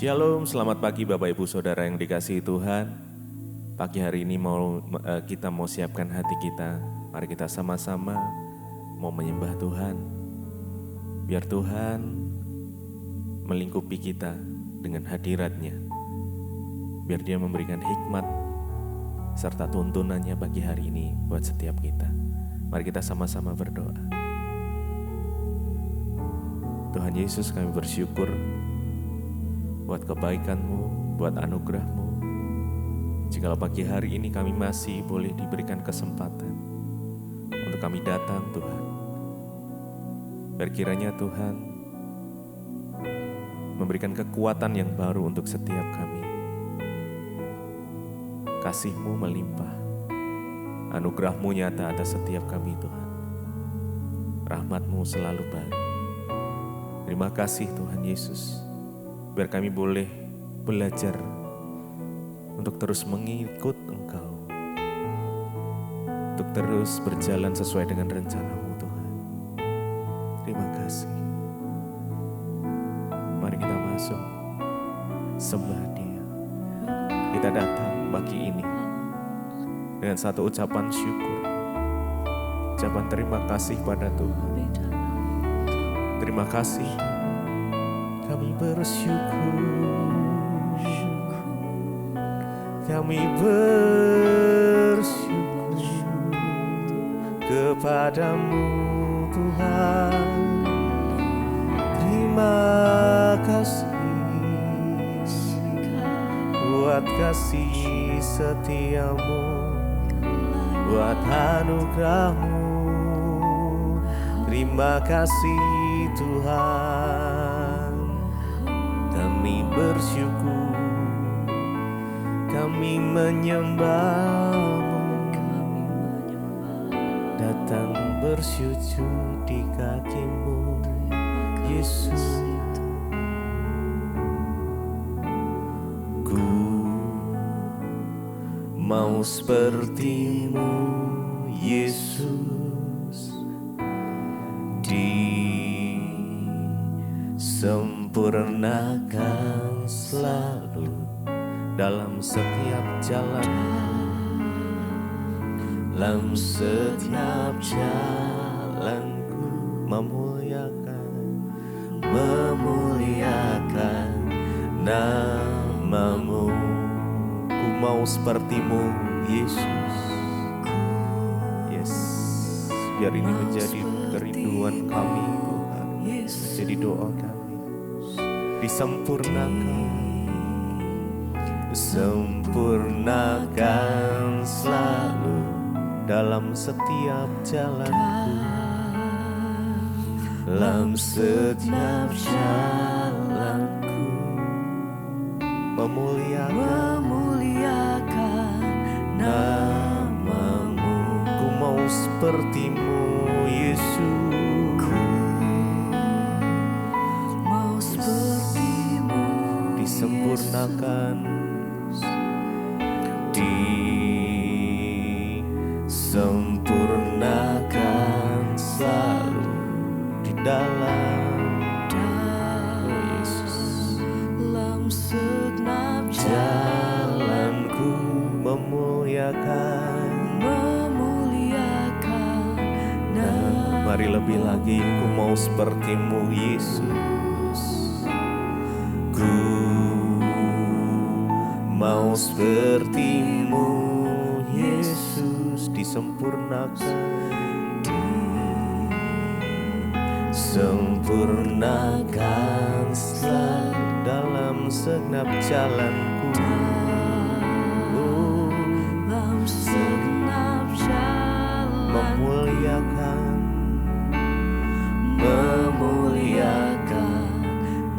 Shalom, selamat pagi Bapak Ibu Saudara yang dikasihi Tuhan. Pagi hari ini kita mau siapkan hati kita. Mari kita sama-sama mau menyembah Tuhan. Biar Tuhan melingkupi kita dengan hadirat-Nya. Biar Dia memberikan hikmat serta tuntunannya pagi hari ini buat setiap kita. Mari kita sama-sama berdoa. Tuhan Yesus, kami bersyukur buat kebaikan-Mu, buat anugerah-Mu. Jikalau pagi hari ini kami masih boleh diberikan kesempatan untuk kami datang Tuhan. Berkiranya Tuhan memberikan kekuatan yang baru untuk setiap kami. Kasih-Mu melimpah, anugerah-Mu nyata atas setiap kami Tuhan. Rahmat-Mu selalu baik. Terima kasih Tuhan Yesus. Biar kami boleh belajar untuk terus mengikut Engkau, untuk terus berjalan sesuai dengan rencana-Mu Tuhan. Terima kasih. Mari kita masuk, sembah Dia. Kita datang pagi ini dengan satu ucapan syukur, ucapan terima kasih pada Tuhan. Terima kasih. Kami bersyukur, kami bersyukur kepadamu Tuhan. Terima kasih buat kasih setiamu, buat anugerah-Mu. Terima kasih Tuhan. Kami bersyukur, kami menyembah-Mu, datang bersujud di kaki-Mu, Yesus. Ku mau seperti-Mu, Yesus, disempurnakan selalu dalam setiap jalan, dalam setiap jalanku, memuliakan nama-Mu. Ku mau seperti-Mu, Yesus. Yes, biar ini menjadi kerinduan kami Tuhan, menjadi doa kami. Sempurnakan selalu dalam setiap jalanku, dalam setiap jalanku, memuliakan nama-Mu. Ku mau seperti-Mu, Yesus. Disempurnakan selalu di dalam, oh Yesus, dalam setiap jalanku, memuliakan. Nah, mari lebih lagi, ku mau seperti-Mu, Yesus. Ku mau seperti-Mu, Yesus, disempurnakan selalu dalam segenap jalanku, dalam segenap jalan, memuliakan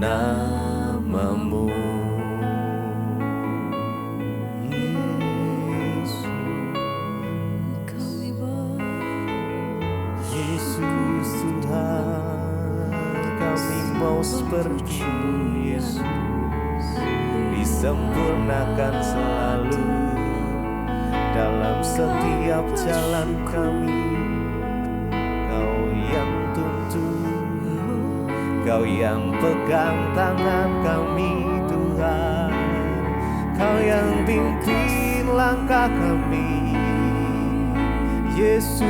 nama-Mu. Seperti-Mu, Yesus, disempurnakan selalu dalam setiap jalan kami. Kau yang tuntun, Kau yang pegang tangan kami, Tuhan. Kau yang pimpin langkah kami, Yesus.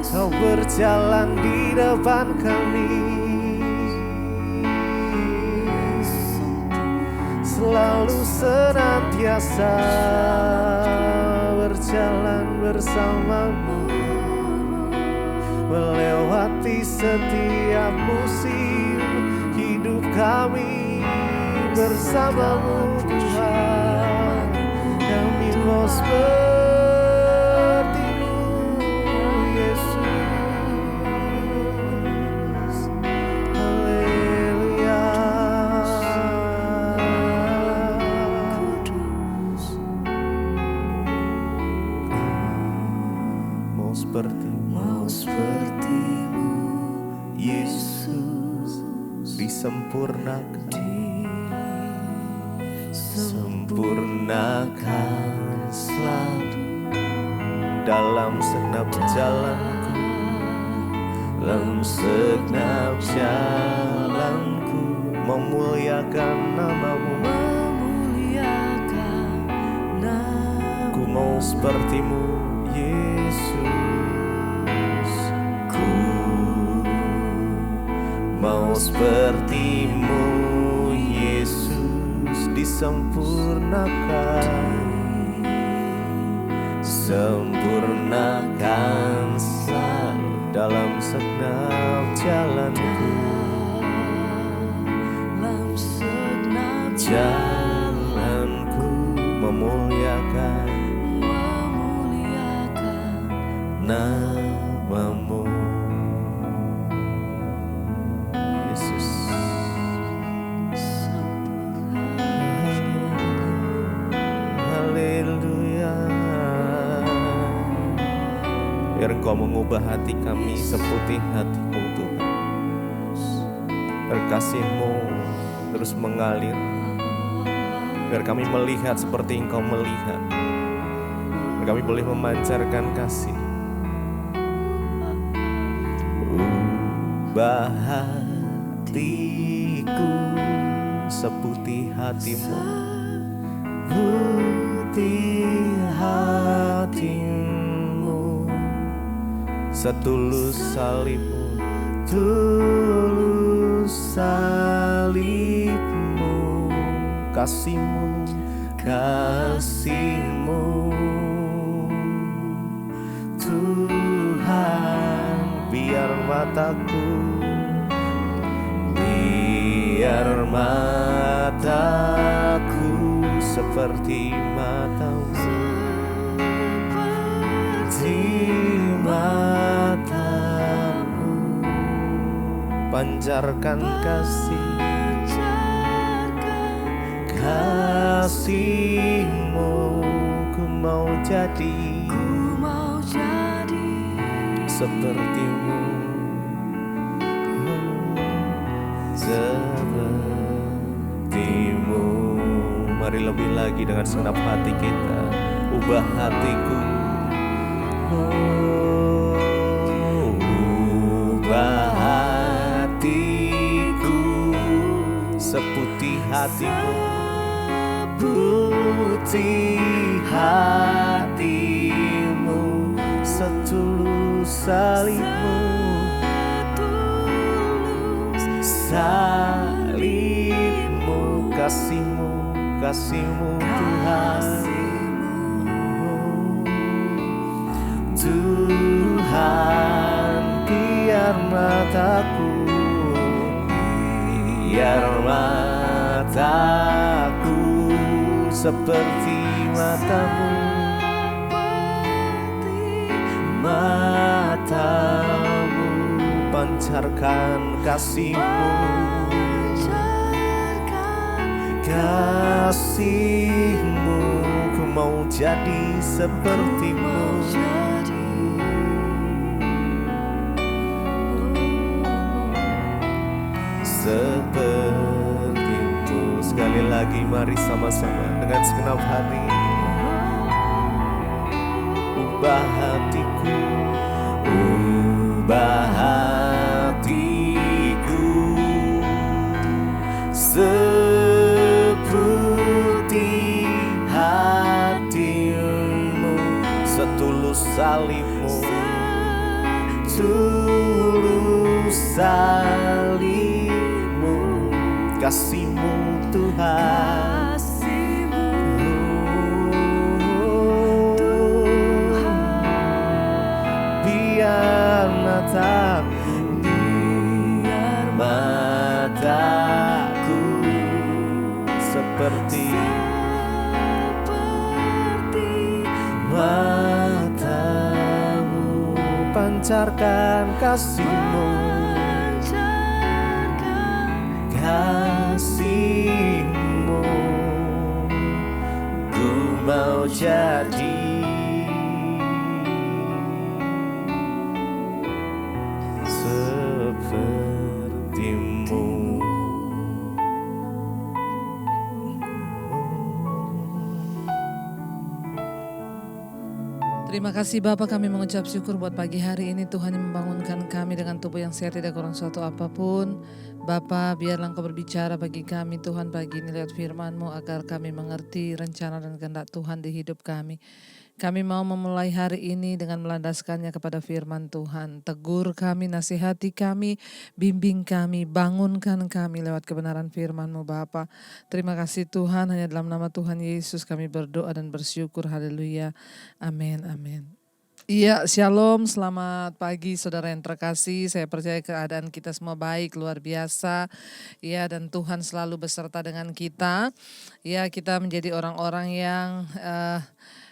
Kau berjalan di depan kami, selalu senantiasa berjalan bersamamu, melewati setiap musim hidup kami bersamamu Tuhan. Kami mau seperti-Mu Yesus. Haleluya. Mau seperti-Mu Yesus, disempurnakan, sempurnakan selalu dalam segenap jalanku, dalam segenap jalanku, memuliakan nama-Mu. Ku mau seperti-Mu Yesus, ku mau seperti-Mu Yesus, disempurnakan, sempurnakan selalu dalam segenap jalanku, jalanku, memuliakan nama-Mu Yesus. Haleluya. Biar Engkau mengubah hati kami seputih hati-Mu Tuhan. Biar kasih-Mu terus mengalir, biar kami melihat seperti Engkau melihat, biar kami boleh memancarkan kasih. Ubah hatiku seputih hati-Mu, putih hati-Mu, setulus salib-Mu, tulus salib-Mu, kasih-Mu, kasih-Mu Tuhan. Biar mataku, biar mataku seperti mata-Mu, seperti mata-Mu, pancarkan kasih, kasih-Mu. Ku mau jadi seperti-Mu, seperti-Mu. Mari lebih lagi dengan segenap hati kita. Ubah hatiku, ubah hatiku seputih hati-Mu, putih hati-Mu, setulus salib-Mu, salib-Mu, kasih-Mu, kasih-Mu Tuhan. Tuhan, biar mataku, biar mataku seperti mata-Mu, mata-Mu, pancarkan kasih-Mu, kasih-Mu. Ku mau jadi seperti-Mu, seperti-Mu. Sekali lagi mari sama-sama dengan segenap hati. Ubah hatiku, ubah hatiku seputih salibmu, tulus salibmu, kasih-Mu Tuhan, biar mataku seperti matamu, pancarkan kasih-Mu, kasih-Mu, ku mau jadi seperti-Mu. Terima kasih Bapa, kami mengucap syukur buat pagi hari ini. Tuhan yang membangunkan kami dengan tubuh yang sehat, tidak kurang suatu apapun. Bapa, biarlah Engkau berbicara bagi kami Tuhan pagi ini lewat firman-Mu, agar kami mengerti rencana dan kehendak Tuhan di hidup kami. Kami mau memulai hari ini dengan melandaskannya kepada firman Tuhan. Tegur kami, nasihati kami, bimbing kami, bangunkan kami lewat kebenaran firman-Mu Bapa. Terima kasih Tuhan, hanya dalam nama Tuhan Yesus kami berdoa dan bersyukur. Haleluya. Amin, amin. Iya, shalom, selamat pagi saudara yang terkasih. Saya percaya keadaan kita semua baik, luar biasa. Ya, dan Tuhan selalu beserta dengan kita. Ya, kita menjadi orang-orang yang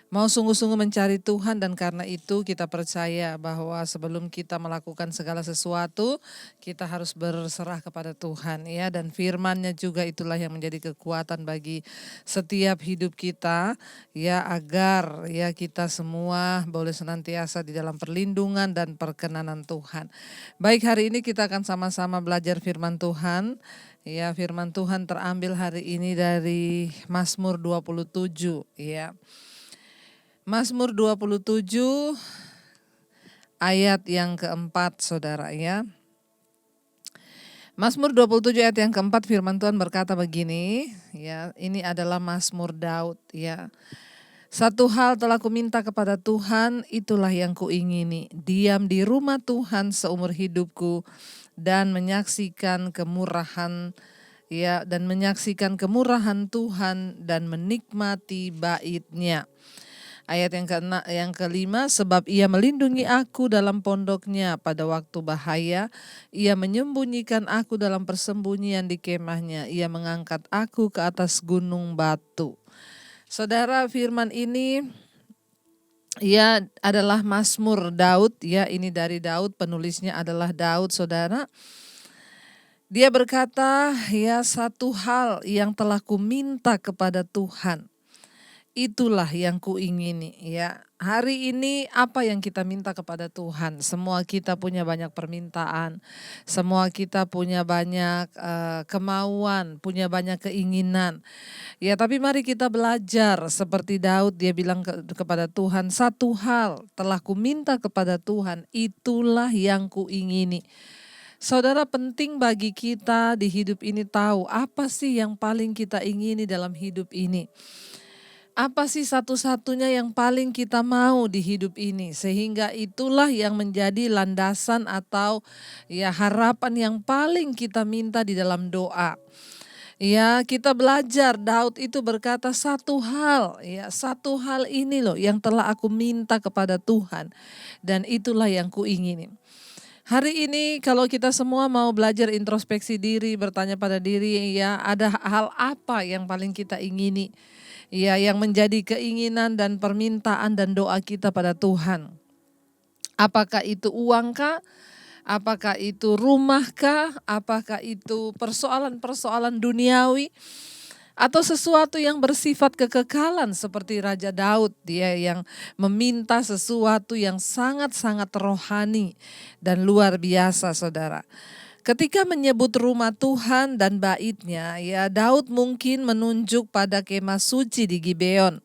mau sungguh-sungguh mencari Tuhan, dan karena itu kita percaya bahwa sebelum kita melakukan segala sesuatu, kita harus berserah kepada Tuhan, ya. Dan firman-Nya juga itulah yang menjadi kekuatan bagi setiap hidup kita, ya, agar ya kita semua boleh senantiasa di dalam perlindungan dan perkenanan Tuhan. Baik, hari ini kita akan sama-sama belajar firman Tuhan. Ya, firman Tuhan terambil hari ini dari Mazmur 27, ya. Mazmur 27 ayat yang keempat saudara, ya. Mazmur 27 ayat yang keempat, firman Tuhan berkata begini, ya. Ini adalah Mazmur Daud, ya. Satu hal telah kuminta kepada Tuhan, itulah yang kuingini, diam di rumah Tuhan seumur hidupku dan menyaksikan kemurahan, ya, dan menyaksikan kemurahan Tuhan dan menikmati bait-Nya. Ayat yang kelima, sebab Ia melindungi aku dalam pondoknya pada waktu bahaya. Ia menyembunyikan aku dalam persembunyian di kemahnya. Ia mengangkat aku ke atas gunung batu. Saudara, firman ini ya adalah Mazmur Daud, ya. Ini dari Daud, penulisnya adalah Daud, saudara. Dia berkata, ya, satu hal yang telah kuminta kepada Tuhan, itulah yang kuingini, ya. Hari ini apa yang kita minta kepada Tuhan? Semua kita punya banyak permintaan, semua kita punya banyak kemauan, punya banyak keinginan. Ya, tapi mari kita belajar seperti Daud, dia bilang kepada Tuhan, satu hal telah kuminta kepada Tuhan, itulah yang kuingini. Saudara, penting bagi kita di hidup ini tahu apa sih yang paling kita ingini dalam hidup ini. Apa sih satu-satunya yang paling kita mau di hidup ini, sehingga itulah yang menjadi landasan atau ya harapan yang paling kita minta di dalam doa. Ya, kita belajar Daud itu berkata satu hal, ya, satu hal ini loh yang telah aku minta kepada Tuhan dan itulah yang kuingini. Hari ini kalau kita semua mau belajar introspeksi diri, bertanya pada diri, ya, ada hal apa yang paling kita ingini? Ya, yang menjadi keinginan dan permintaan dan doa kita pada Tuhan. Apakah itu uangkah? Apakah itu rumahkah? Apakah itu persoalan-persoalan duniawi? Atau sesuatu yang bersifat kekekalan seperti Raja Daud, dia yang meminta sesuatu yang sangat-sangat rohani dan luar biasa, saudara. Ketika menyebut rumah Tuhan dan bait-Nya, ya, Daud mungkin menunjuk pada kemah suci di Gibeon.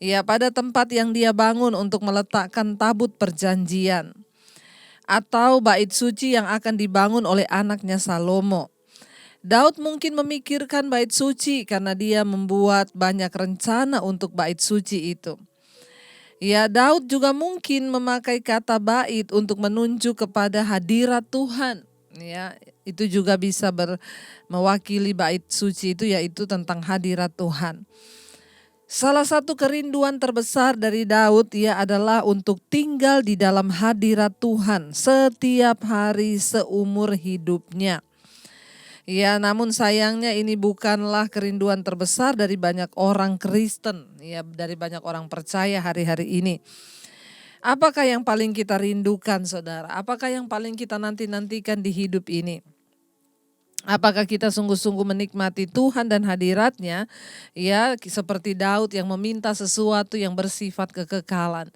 Ya, pada tempat yang dia bangun untuk meletakkan tabut perjanjian. Atau bait suci yang akan dibangun oleh anaknya Salomo. Daud mungkin memikirkan bait suci karena dia membuat banyak rencana untuk bait suci itu. Ya, Daud juga mungkin memakai kata bait untuk menunjuk kepada hadirat Tuhan. Ya, itu juga bisa mewakili bait suci itu, yaitu tentang hadirat Tuhan. Salah satu kerinduan terbesar dari Daud ya adalah untuk tinggal di dalam hadirat Tuhan setiap hari seumur hidupnya. Ya, namun sayangnya ini bukanlah kerinduan terbesar dari banyak orang Kristen, ya, dari banyak orang percaya hari-hari ini. Apakah yang paling kita rindukan, saudara? Apakah yang paling kita nanti-nantikan di hidup ini? Apakah kita sungguh-sungguh menikmati Tuhan dan hadiratnya, ya, seperti Daud yang meminta sesuatu yang bersifat kekekalan.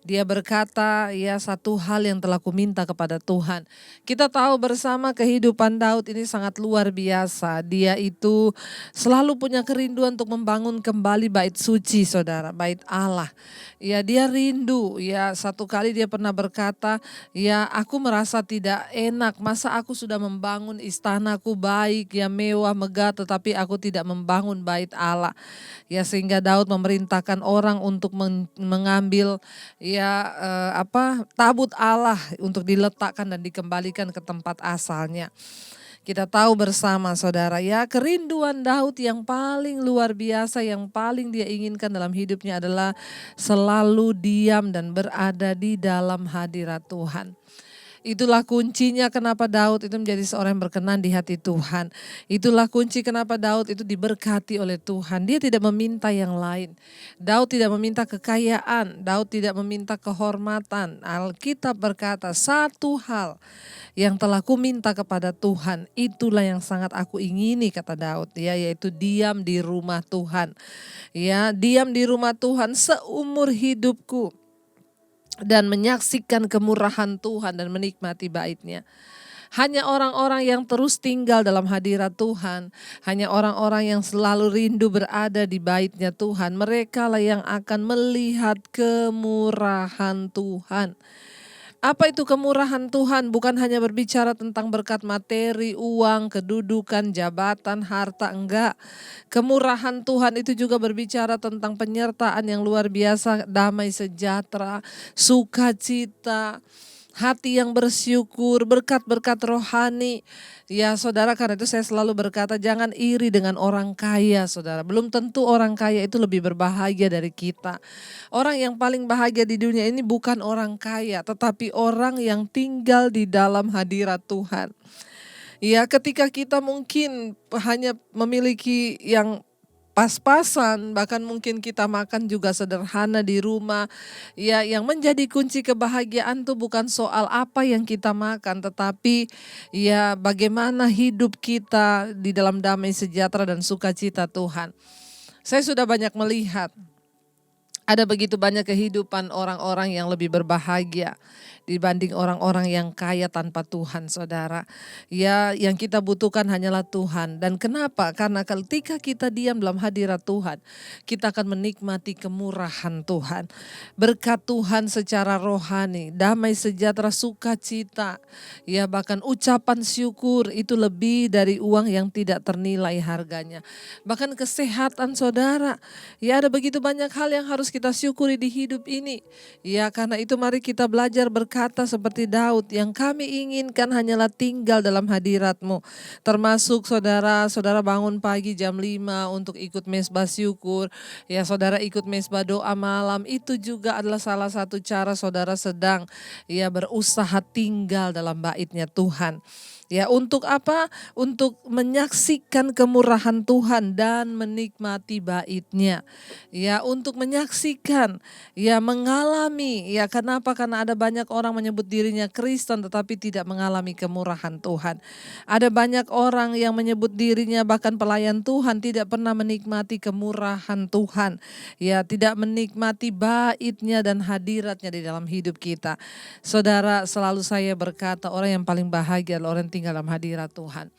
Dia berkata, ya, satu hal yang telah kuminta kepada Tuhan. Kita tahu bersama kehidupan Daud ini sangat luar biasa. Dia itu selalu punya kerinduan untuk membangun kembali bait suci, saudara, bait Allah. Ya, dia rindu, ya, satu kali dia pernah berkata, ya, aku merasa tidak enak, masa aku sudah membangun istanaku baik, ya, mewah, megah, tetapi aku tidak membangun bait Allah. Ya, sehingga Daud memerintahkan orang untuk mengambil tabut Allah untuk diletakkan dan dikembalikan ke tempat asalnya. Kita tahu bersama, saudara, ya, kerinduan Daud yang paling luar biasa, yang paling dia inginkan dalam hidupnya adalah selalu diam dan berada di dalam hadirat Tuhan. Itulah kuncinya kenapa Daud itu menjadi seorang yang berkenan di hati Tuhan. Itulah kunci kenapa Daud itu diberkati oleh Tuhan. Dia tidak meminta yang lain. Daud tidak meminta kekayaan. Daud tidak meminta kehormatan. Alkitab berkata, satu hal yang telah kuminta kepada Tuhan, itulah yang sangat aku ingini, kata Daud, ya, yaitu diam di rumah Tuhan. Ya, diam di rumah Tuhan seumur hidupku dan menyaksikan kemurahan Tuhan dan menikmati bait-Nya. Hanya orang-orang yang terus tinggal dalam hadirat Tuhan, hanya orang-orang yang selalu rindu berada di bait-Nya Tuhan, mereka lah yang akan melihat kemurahan Tuhan. Apa itu kemurahan Tuhan? Bukan hanya berbicara tentang berkat materi, uang, kedudukan, jabatan, harta, enggak. Kemurahan Tuhan itu juga berbicara tentang penyertaan yang luar biasa, damai sejahtera, sukacita, hati yang bersyukur, berkat-berkat rohani. Ya, saudara, karena itu saya selalu berkata, jangan iri dengan orang kaya, saudara. Belum tentu orang kaya itu lebih berbahagia dari kita. Orang yang paling bahagia di dunia ini bukan orang kaya, tetapi orang yang tinggal di dalam hadirat Tuhan. Ya, ketika kita mungkin hanya memiliki yang pas-pasan, bahkan mungkin kita makan juga sederhana di rumah. Ya, yang menjadi kunci kebahagiaan itu bukan soal apa yang kita makan, tetapi ya bagaimana hidup kita di dalam damai sejahtera dan sukacita Tuhan. Saya sudah banyak melihat ada begitu banyak kehidupan orang-orang yang lebih berbahagia dibanding orang-orang yang kaya tanpa Tuhan, saudara. Ya, yang kita butuhkan hanyalah Tuhan. Dan kenapa? Karena ketika kita diam dalam hadirat Tuhan, kita akan menikmati kemurahan Tuhan. Berkat Tuhan secara rohani, damai sejahtera, sukacita, ya, bahkan ucapan syukur itu lebih dari uang yang tidak ternilai harganya. Bahkan kesehatan, saudara. Ya, ada begitu banyak hal yang harus kita syukuri di hidup ini. Ya, karena itu mari kita belajar berkata seperti Daud, yang kami inginkan hanyalah tinggal dalam hadirat-Mu. Termasuk saudara bangun pagi jam 5 untuk ikut mesbah syukur. Ya, saudara ikut mesbah doa malam, itu juga adalah salah satu cara saudara sedang berusaha tinggal dalam bait-Nya Tuhan. Ya, untuk apa? Untuk menyaksikan kemurahan Tuhan dan menikmati bait-Nya. Ya, untuk menyaksikan, ya, mengalami. Ya, kenapa? Karena ada banyak orang menyebut dirinya Kristen tetapi tidak mengalami kemurahan Tuhan. Ada banyak orang yang menyebut dirinya bahkan pelayan Tuhan, tidak pernah menikmati kemurahan Tuhan. Ya, tidak menikmati bait-Nya dan hadirat-Nya di dalam hidup kita. Saudara, selalu saya berkata, orang yang paling bahagia adalah orang yang tinggal dalam hadirat Tuhan.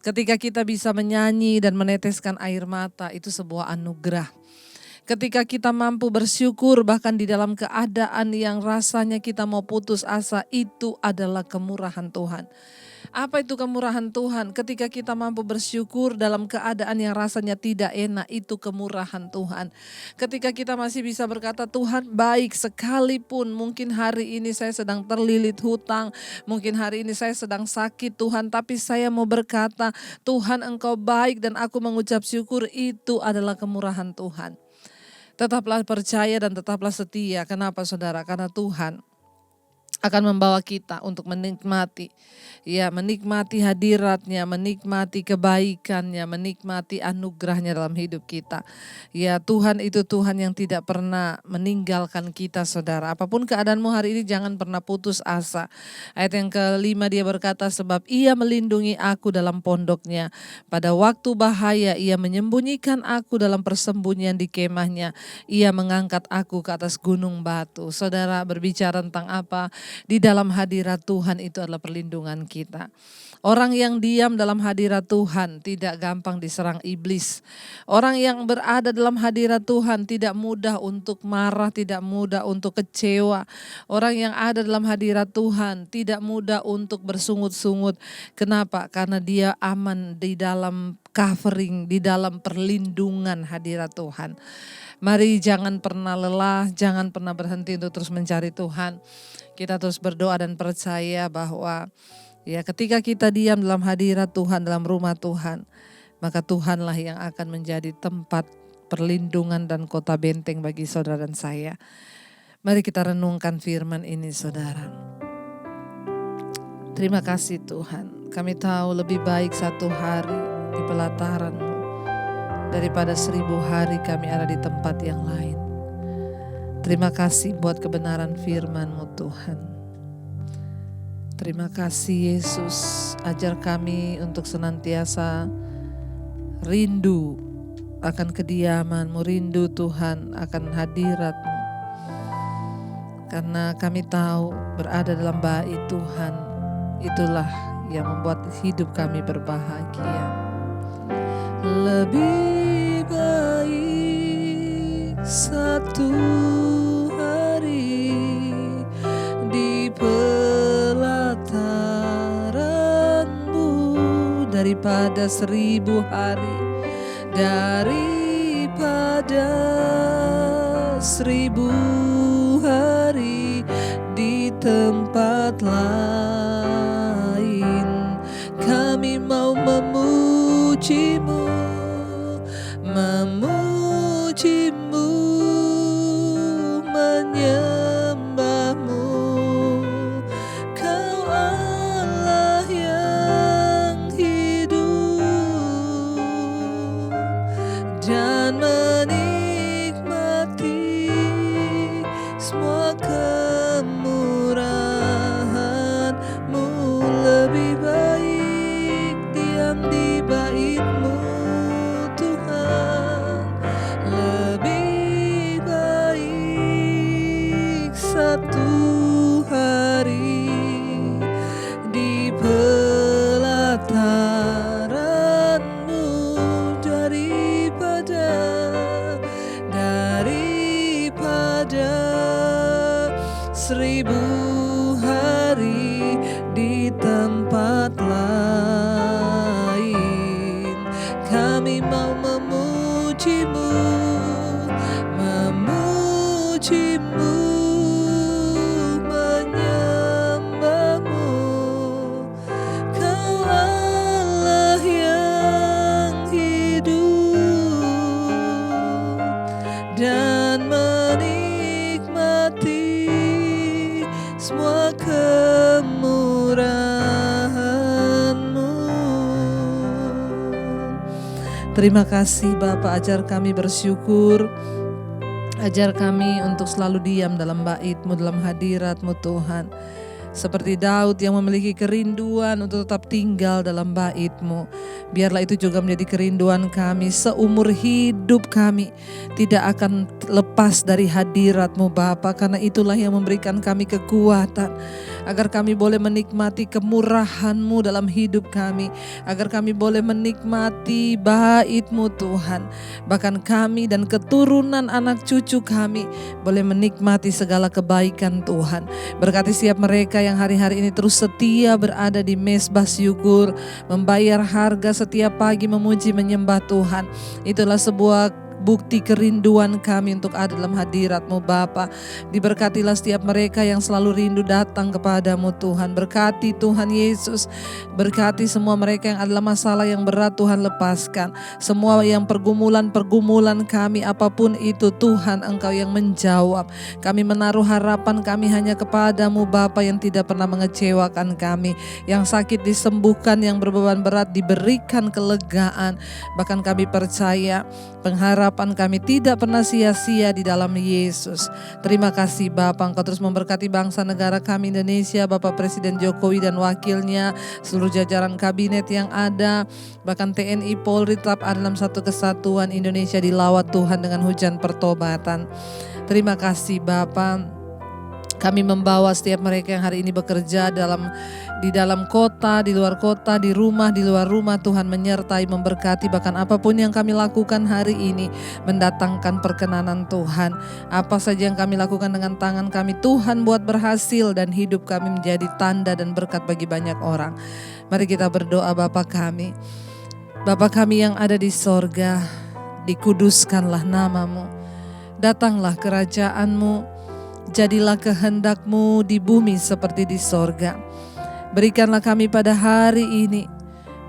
Ketika kita bisa menyanyi dan meneteskan air mata, itu sebuah anugerah. Ketika kita mampu bersyukur bahkan di dalam keadaan yang rasanya kita mau putus asa, itu adalah kemurahan Tuhan. Apa itu kemurahan Tuhan? Ketika kita mampu bersyukur dalam keadaan yang rasanya tidak enak, itu kemurahan Tuhan. Ketika kita masih bisa berkata, Tuhan baik, sekalipun mungkin hari ini saya sedang terlilit hutang, mungkin hari ini saya sedang sakit Tuhan, tapi saya mau berkata, Tuhan Engkau baik dan aku mengucap syukur, itu adalah kemurahan Tuhan. Tetaplah percaya dan tetaplah setia. Kenapa saudara? Karena Tuhan akan membawa kita untuk menikmati hadiratnya, menikmati kebaikannya, menikmati anugerahnya dalam hidup kita. Ya, Tuhan itu Tuhan yang tidak pernah meninggalkan kita saudara. Apapun keadaanmu hari ini, jangan pernah putus asa. Ayat yang kelima dia berkata, sebab Ia melindungi aku dalam pondoknya. Pada waktu bahaya Ia menyembunyikan aku dalam persembunyian di kemahnya. Ia mengangkat aku ke atas gunung batu. Saudara, berbicara tentang apa? Di dalam hadirat Tuhan itu adalah perlindungan kita. Orang yang diam dalam hadirat Tuhan tidak gampang diserang iblis. Orang yang berada dalam hadirat Tuhan tidak mudah untuk marah, tidak mudah untuk kecewa. Orang yang ada dalam hadirat Tuhan tidak mudah untuk bersungut-sungut. Kenapa? Karena dia aman di dalam covering, di dalam perlindungan hadirat Tuhan. Mari jangan pernah lelah, jangan pernah berhenti untuk terus mencari Tuhan. Kita terus berdoa dan percaya bahwa ya ketika kita diam dalam hadirat Tuhan, dalam rumah Tuhan, maka Tuhanlah yang akan menjadi tempat perlindungan dan kota benteng bagi saudara dan saya. Mari kita renungkan firman ini saudara. Terima kasih Tuhan, kami tahu lebih baik satu hari di pelataran-Mu daripada 1000 hari kami ada di tempat yang lain. Terima kasih buat kebenaran firman-Mu Tuhan. Terima kasih Yesus, ajar kami untuk senantiasa rindu akan kediaman-Mu, rindu Tuhan akan hadirat-Mu. Karena kami tahu berada dalam bait Tuhan, itulah yang membuat hidup kami berbahagia. Lebih baik satu hari di pelataran-Mu daripada 1000 hari, daripada 1000 hari di tempat lain. Kami mau memuji-Mu, memuji-Mu, menyembah-Mu. Kau Allah yang hidup dan menikmati semua kemurahan-Mu. Lebih baik diam di bait-Mu Tuhan, lebih baik satu hari di pelataran-Mu daripada 1000 hari di tempat lain. Kami mau memuji-Mu, memuji-Mu, menyembah-Mu. Kau Allah yang hidup dan menikmati semua kemurahan-Mu. Terima kasih Bapa, ajar kami bersyukur, ajar kami untuk selalu diam dalam bait-Mu, dalam hadirat-Mu Tuhan. Seperti Daud yang memiliki kerinduan untuk tetap tinggal dalam bait-Mu. Biarlah itu juga menjadi kerinduan kami seumur hidup kami. Tidak akan lepas dari hadirat-Mu Bapa, karena itulah yang memberikan kami kekuatan agar kami boleh menikmati kemurahan-Mu dalam hidup kami, agar kami boleh menikmati bait-Mu Tuhan. Bahkan kami dan keturunan anak cucu kami boleh menikmati segala kebaikan Tuhan. Berkati setiap mereka yang hari-hari ini terus setia berada di mezbah syukur, membayar harga setiap pagi memuji menyembah Tuhan. Itulah sebuah bukti kerinduan kami untuk ada dalam hadirat-Mu Bapa. Diberkatilah setiap mereka yang selalu rindu datang kepada-Mu Tuhan. Berkati Tuhan Yesus, berkati semua mereka yang adalah masalah yang berat, Tuhan lepaskan. Semua yang pergumulan kami apapun itu, Tuhan Engkau yang menjawab. Kami menaruh harapan kami hanya kepada-Mu Bapa yang tidak pernah mengecewakan kami. Yang sakit disembuhkan, yang berbeban berat diberikan kelegaan. Bahkan kami percaya pengharapan kami tidak pernah sia-sia di dalam Yesus. Terima kasih Bapa, Engkau terus memberkati bangsa negara kami Indonesia, Bapak Presiden Jokowi dan wakilnya, seluruh jajaran kabinet yang ada, bahkan TNI Polri tetap ada dalam satu kesatuan. Indonesia dilawat Tuhan dengan hujan pertobatan. Terima kasih Bapa. Kami membawa setiap mereka yang hari ini bekerja di dalam kota, di luar kota, di rumah, di luar rumah. Tuhan menyertai, memberkati, bahkan apapun yang kami lakukan hari ini mendatangkan perkenanan Tuhan. Apa saja yang kami lakukan dengan tangan kami, Tuhan buat berhasil dan hidup kami menjadi tanda dan berkat bagi banyak orang. Mari kita berdoa. Bapa kami, Bapa kami yang ada di sorga, dikuduskanlah nama-Mu, datanglah kerajaan-Mu, jadilah kehendak-Mu di bumi seperti di sorga. Berikanlah kami pada hari ini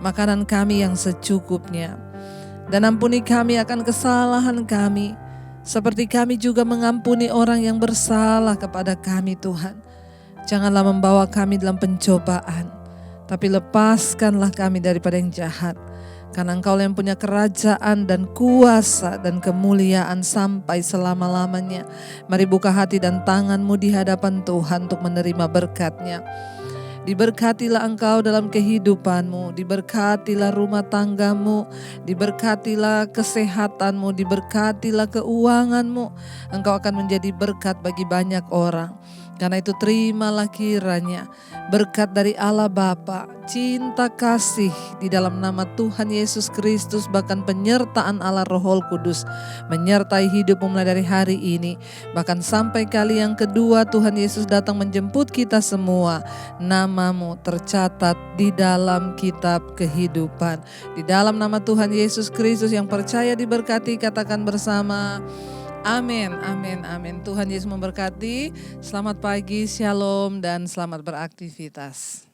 makanan kami yang secukupnya. Dan ampuni kami akan kesalahan kami, seperti kami juga mengampuni orang yang bersalah kepada kami Tuhan. Janganlah membawa kami dalam pencobaan, tapi lepaskanlah kami daripada yang jahat. Karena Engkau yang punya kerajaan dan kuasa dan kemuliaan sampai selama-lamanya. Mari buka hati dan tangan-Mu di hadapan Tuhan untuk menerima berkat-Nya. Diberkatilah Engkau dalam kehidupan-Mu, diberkatilah rumah tangga-Mu, diberkatilah kesehatan-Mu, diberkatilah keuangan-Mu. Engkau akan menjadi berkat bagi banyak orang. Karena itu terimalah kiranya berkat dari Allah Bapa, cinta kasih di dalam nama Tuhan Yesus Kristus, bahkan penyertaan Allah Roh Kudus menyertai hidupmu mulai dari hari ini. Bahkan sampai kali yang kedua Tuhan Yesus datang menjemput kita semua, nama-Mu tercatat di dalam kitab kehidupan. Di dalam nama Tuhan Yesus Kristus yang percaya diberkati, katakan bersama, amin, amin, amin. Tuhan Yesus memberkati. Selamat pagi, shalom, dan selamat beraktivitas.